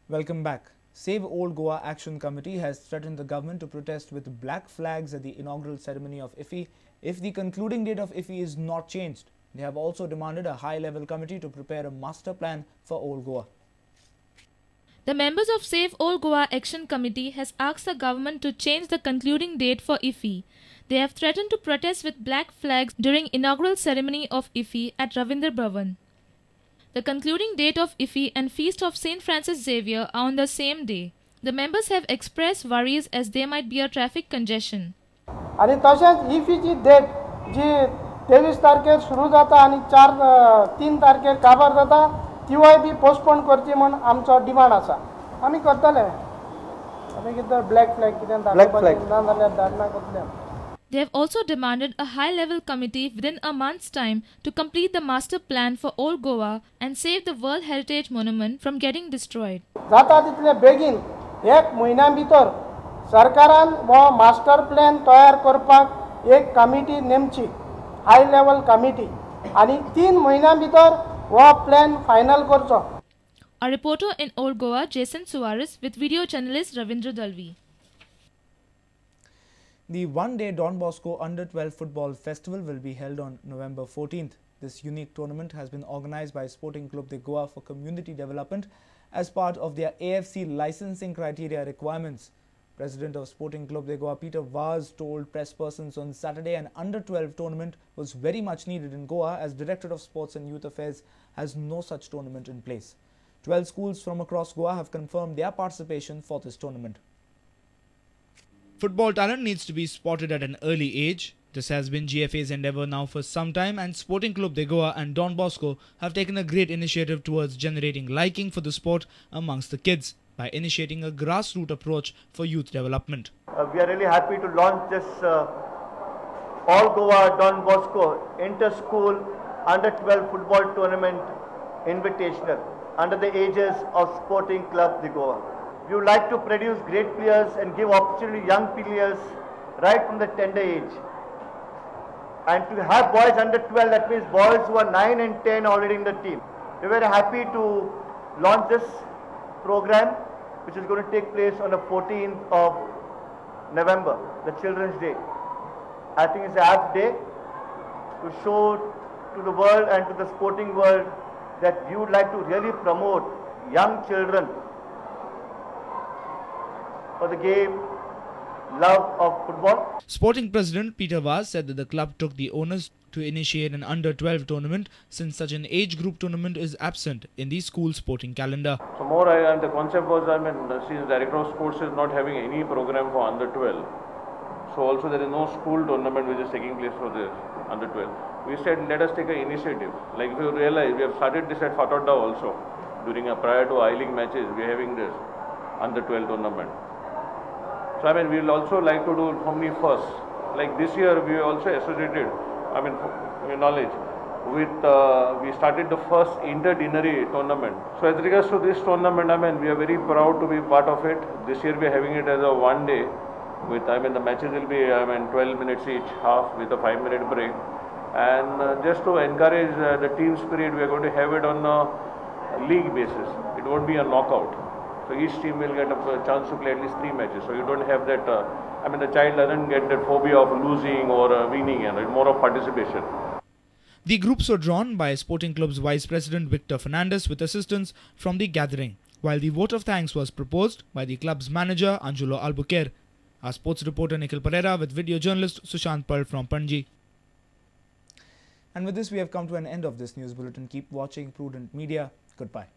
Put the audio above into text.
Welcome back. Save Old Goa Action Committee has threatened the government to protest with black flags at the inaugural ceremony of IFFI if the concluding date of IFFI is not changed. They have also demanded a high-level committee to prepare a master plan for Old Goa. The members of Save Old Goa Action Committee has asked the government to change the concluding date for IFFI. They have threatened to protest with black flags during inaugural ceremony of IFFI at Ravindra Bhavan. The concluding date of IFFI and Feast of St. Francis Xavier are on the same day. The members have expressed worries as there might be a traffic congestion. आणि तसेच IFFIची date जी 23 तारखेर सुरू जाता आणि 3 तारखेर काबार जाता तीवय be postpone करची म्हणून आमचो डिमांड आसा. आमी करतले. आमी कितें ब्लॅक फ्लॅग कितें धाडना करतले. They have also demanded a high-level committee within a month's time to complete the master plan for Old Goa and save the World Heritage Monument from getting destroyed. जाता तितले बेगीन एक महिन्या भितर सरकारान वो मास्टर प्लॅन तयार करपाक एक कमिटी नेमची हाय लेवल कमिटी आणि 3 महिन्या भितर वो प्लॅन फायनल करचो. A reporter in Old Goa, Jason Suarez, with video journalist Ravindra Dalvi. The one-day Don Bosco Under-12 Football Festival will be held on November 14th. This unique tournament has been organized by Sporting Clube de Goa for community development as part of their AFC licensing criteria requirements. President of Sporting Clube de Goa, Peter Vaz, told press persons on Saturday an Under-12 tournament was very much needed in Goa as Directorate of Sports and Youth Affairs has no such tournament in place. 12 schools from across Goa have confirmed their participation for this tournament. Football talent needs to be spotted at an early age. This has been GFA's endeavour now for some time, and Sporting Clube de Goa and Don Bosco have taken a great initiative towards generating liking for the sport amongst the kids by initiating a grassroots approach for youth development. We are really happy to launch this All Goa Don Bosco Inter-School Under-12 Football Tournament Invitational under the aegis of Sporting Clube de Goa. We would like to produce great players and give opportunity to young players right from the tender age. And to have boys under 12, that means boys who are 9 and 10 already in the team. We are very happy to launch this program, which is going to take place on the 14th of November, the Children's Day. I think it's an apt day to show to the world and to the sporting world that we would like to really promote young children for the game, love of football. Sporting President Peter Vaz said that the club took the onus to initiate an Under-12 tournament since such an age group tournament is absent in the school sporting calendar. So more and the concept was, since Director of Sports is not having any program for Under-12, so also there is no school tournament which is taking place for this Under-12. We said let us take an initiative. Like if you realize, we have started this at Fatodda also. Prior to I-League matches, we are having this Under-12 tournament. So we will also like to do how many first. Like this year we also associated, knowledge with, we started the first interdisciplinary tournament. So as regards to this tournament, we are very proud to be part of it. This year we are having it as a one day with, the matches will be 12 minutes each, half with a 5-minute break. And just to encourage the team spirit, we are going to have it on a league basis. It won't be a knockout. So each team will get a chance to play at least 3 matches. So you don't have that, the child doesn't get that phobia of losing or winning, it's more of participation. The groups were drawn by Sporting Club's Vice President Victor Fernandez with assistance from the gathering, while the vote of thanks was proposed by the club's manager Anjulo Albuquerque. Our sports reporter Nikhil Pereira with video journalist Sushant Pal from Panji. And with this we have come to an end of this news bulletin. Keep watching Prudent Media. Goodbye.